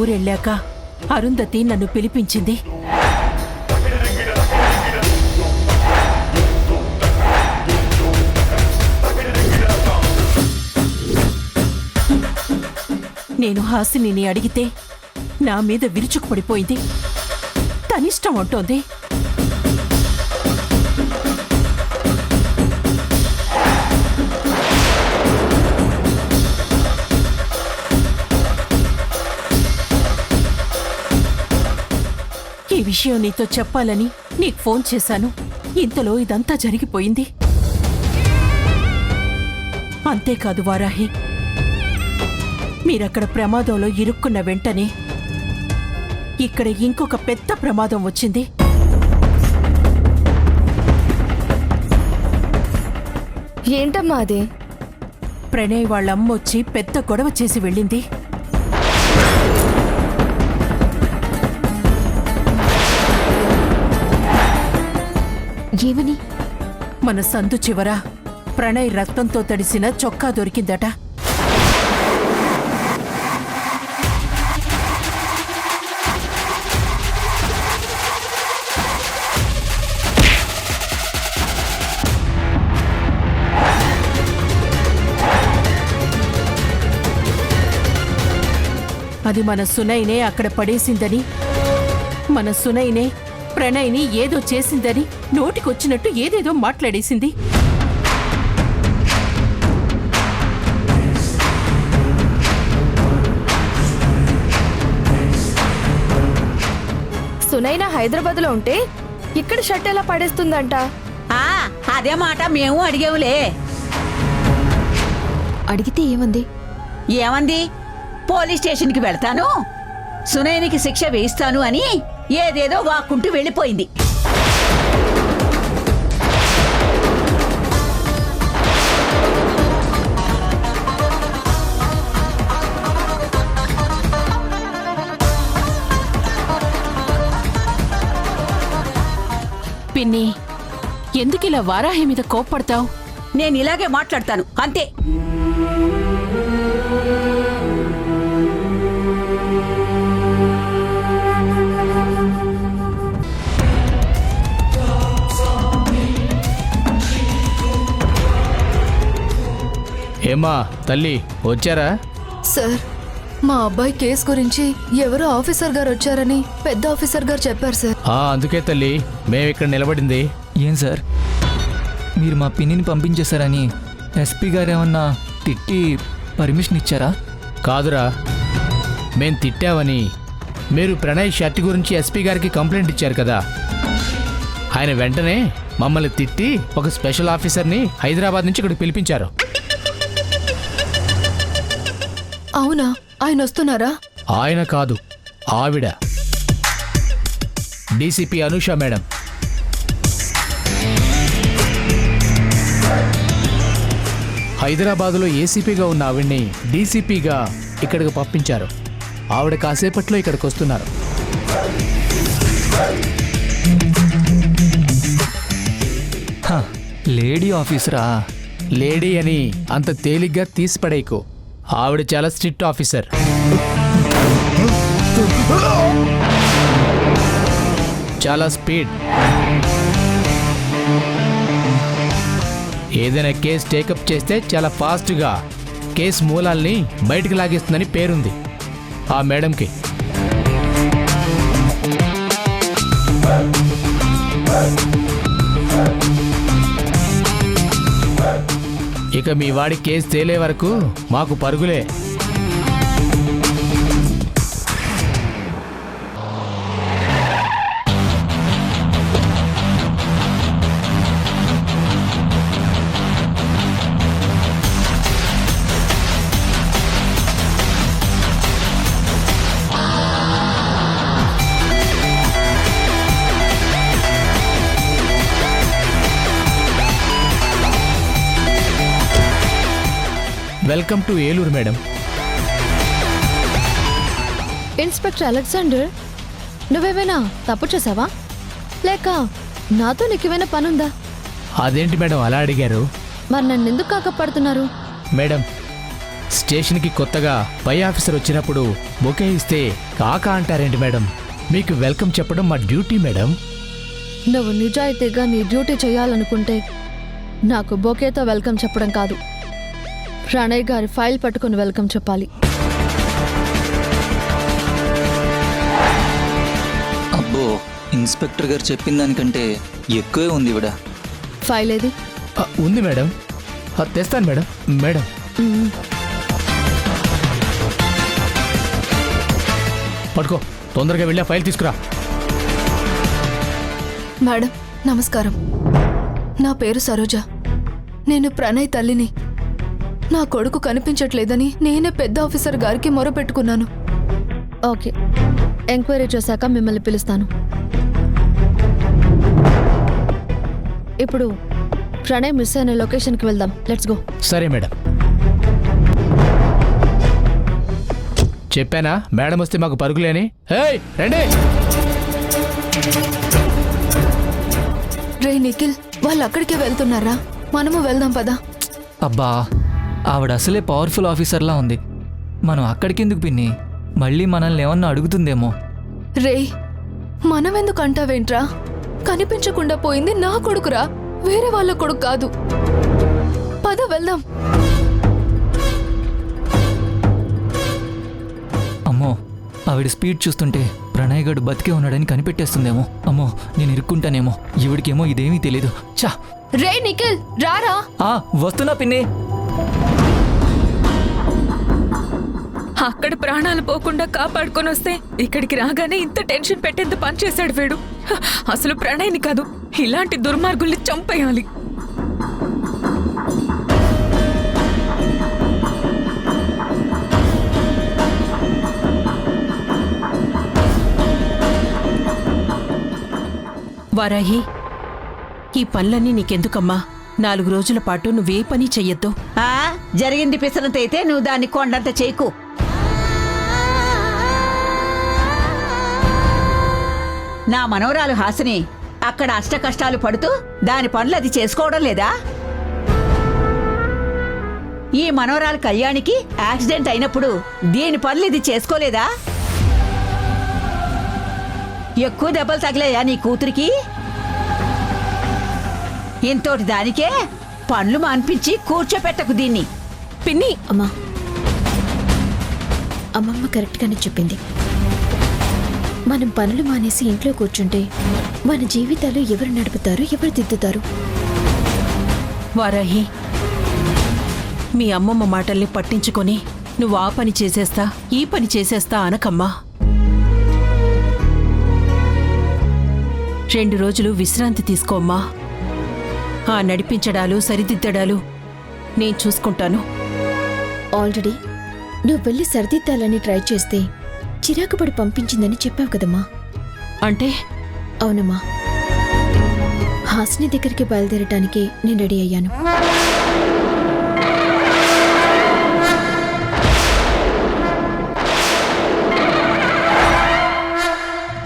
ఊరెళ్ళాక అరుంధతి నన్ను పిలిపించింది. నేను హాసినిని అడిగితే నా మీద విరుచుకుపడిపోయింది. తనిష్టం అంటోంది. ఈ విషయం నీతో చెప్పాలని నీకు ఫోన్ చేశాను. ఇంతలో ఇదంతా జరిగిపోయింది. అంతేకాదు వారాహి, మీరక్కడ ప్రమాదంలో ఇరుక్కున్న వెంటనే ఇక్కడ ఇంకొక పెద్ద ప్రమాదం వచ్చింది. ఏంటమ్మా అది? ప్రణయ్ వాళ్ళమ్మొచ్చి పెద్ద గొడవ చేసి వెళ్ళింది. ఏమని? మన సందు చివర ప్రణయ్ రక్తంతో తడిసిన చొక్కా దొరికిందట. అది మన సునైనే అక్కడ పడేసిందని, మన సునైనే ప్రణయ్ని ఏదో చేసిందని నోటికొచ్చినట్టు ఏదేదో మాట్లాడేసింది. సునైనా హైదరాబాద్ లో ఉంటే ఇక్కడ షర్ట్ ఎలా పడేస్తుందంట? అదే మాట మేము అడిగావులే. అడిగితే ఏమంది? ఏమంది? పోలీస్ స్టేషన్కి వెళ్తాను, సునైనికి శిక్ష వేయిస్తాను అని ఏదేదో వాక్కుంటూ వెళ్ళిపోయింది. పిన్ని, ఎందుకిలా వారాహి మీద కోప్పడతావు? నేను ఇలాగే మాట్లాడతాను అంతే. ఏమా తల్లి వచ్చారా? సార్, మా అబ్బాయి కేసు గురించి ఎవరో ఆఫీసర్ గారు వచ్చారని పెద్ద ఆఫీసర్ గారు చెప్పారు సార్. అందుకే తల్లి మేము ఇక్కడ నిలబడింది. ఏం సార్, మీరు మా పిన్నిని పంపించేశారని ఎస్పీ గారు ఏమన్నా తిట్టి పర్మిషన్ ఇచ్చారా? కాదురా, మేం తిట్టామని మీరు ప్రణయ్ షర్ట్ గురించి ఎస్పీ గారికి కంప్లైంట్ ఇచ్చారు కదా. ఆయన వెంటనే మమ్మల్ని తిట్టి ఒక స్పెషల్ ఆఫీసర్ని హైదరాబాద్ నుంచి ఇక్కడికి పిలిపించారు. అవునా? ఆయన వస్తున్నారా? ఆయన కాదు, ఆవిడ డీసీపీ అనూష మేడం. హైదరాబాదులో ఏసీపీగా ఉన్న ఆవిడ్ని డీసీపీగా ఇక్కడికి పంపించారు. ఆవిడ కాసేపట్లో ఇక్కడికి వస్తున్నారు. లేడీ ఆఫీసరా? లేడీ అని అంత తేలిగ్గా తీసిపడేయకు. ఆవిడ చాలా స్ట్రిక్ట్ ఆఫీసర్. చాలా స్పీడ్. ఏదైనా కేసు టేకప్ చేస్తే చాలా ఫాస్ట్గా కేసు మూలాల్ని బయటకు లాగేస్తుందని పేరుంది ఆ మేడంకి. ఇక మీ వాడి కేసు తేలే వరకు మాకు పరుగులే. Welcome to Eluru madam. Inspector Alexander, నువ్వేమైనా తప్పు చేసావా? లేక నాతో నీకేమైనా పనుందా? అదేంటి మేడం అలా అడిగారు? మరి నన్ను ఎందుకు కాకపడుతున్నారు? మేడం, స్టేషన్కి కొత్తగా పై ఆఫీసర్ వచ్చినప్పుడు బొకే ఇస్తే కాకా అంటారేంటి మేడం? మీకు వెల్కమ్ చెప్పడం మా డ్యూటీ మేడం. నువ్వు నిజాయితీగా నీ డ్యూటీ చేయాలనుకుంటే నాకు బొకేతో వెల్కమ్ చెప్పడం కాదు, ప్రణయ్ గారి ఫైల్ పట్టుకుని వెల్కమ్ చెప్పాలి. అబ్బో, ఇన్స్పెక్టర్ గారు చెప్పిన దానికంటే ఎక్కువే ఉంది ఇవిడ. ఫైల్ ఏది? ఉంది మేడం. తెస్తాను మేడం. మేడం పట్టుకో, తొందరగా వెళ్ళి ఆ ఫైల్ తీసుకురా. మేడం నమస్కారం, నా పేరు సరోజ. నేను ప్రణయ్ తల్లిని. నా కొడుకు కనిపించట్లేదని నేనే పెద్ద ఆఫీసర్ గారికి మొరపెట్టుకున్నాను. ఓకే, ఎంక్వైరీ చేశాక మిమ్మల్ని పిలుస్తాను. ఇప్పుడు ప్రణయ్ మిస్ అయిన లొకేషన్కి వెళ్దాం. Let's go. సరే మేడం. చెప్పానా మేడం వస్తే మాకు పరుగులేని? హేయ్ రండి. రే నిఖిల్, వాళ్ళు అక్కడికే వెళ్తున్నారా? మనము వెళ్దాం పదా. అబ్బా, ఆవిడ అసలే పవర్ఫుల్ ఆఫీసర్లా ఉంది. మనం అక్కడికెందుకు పిన్ని? మళ్ళీ మనల్ని ఏమన్నా అడుగుతుందేమో. రే, మనమెందుకు అంటావేంట్రా? కనిపించకుండా పోయింది నా కొడుకురా, వేరే వాళ్ళ కొడుకు కాదు. పద వెళ్దాం. అమ్మో, ఆవిడ స్పీడ్ చూస్తుంటే ప్రణయ్ గడు బతికే ఉన్నాడని కనిపెట్టేస్తుందేమో. అమ్మో, నేను ఇరుక్కుంటానేమో. ఈవిడికేమో ఇదేమీ తెలీదు. చా. రే నిఖిల్, రారా. వస్తున్నా పిన్ని. అక్కడ ప్రాణాలు పోకుండా కాపాడుకొని వస్తే ఇక్కడికి రాగానే ఇంత టెన్షన్ పెట్టేంత పని చేశాడు వీడు. అసలు ప్రణయ్ని కాదు, ఇలాంటి దుర్మార్గుల్ని చంపేయాలి. వారాహి, ఈ పనులన్నీ నీకెందుకమ్మా? 4 రోజుల పాటు నువ్వే పని చెయ్యొద్దు. జరిగింది పిసరంతైతే నువ్వు దాన్ని కొండంత చేయకు. నా మనవరాలు హాసిని అక్కడ అష్ట కష్టాలు పడుతూ దాని పనులు అది చేసుకోవడం లేదా? ఈ మనవరాలు కళ్యాణికి యాక్సిడెంట్ అయినప్పుడు దీని పనులు ఇది చేసుకోలేదా? ఎక్కువ దెబ్బలు తగిలాయా నీ కూతురికి? ఇంతోటి దానికే పనులు మాన్పించి కూర్చోపెట్టకు దీన్ని. పిన్ని, అమ్మా, అమ్మమ్మ కరెక్ట్గానే చెప్పింది. మనం పనులు మానేసి ఇంట్లో కూర్చుంటే మన జీవితాలు ఎవరు నడుపుతారు, ఎవరు దిద్దుతారు? వారాహి, మీ అమ్మమ్మ మాటల్ని పట్టించుకొని నువ్వు ఆ పని చేసేస్తా, ఈ పని చేసేస్తా అనకమ్మా. 2 రోజులు విశ్రాంతి తీసుకోమ్మా. ఆ నడిపించడాలు, సరిదిద్దడాలు నేను చూసుకుంటాను. ఆల్రెడీ నువ్వు వెళ్ళి సరిదిద్దాలని ట్రై చేస్తే చిరాకుపడి పంపించిందని చెప్పావు కదమ్మా. అంటే? అవునమ్మా, హాసిని దగ్గరికి బయలుదేరటానికి నేను రెడీ అయ్యాను.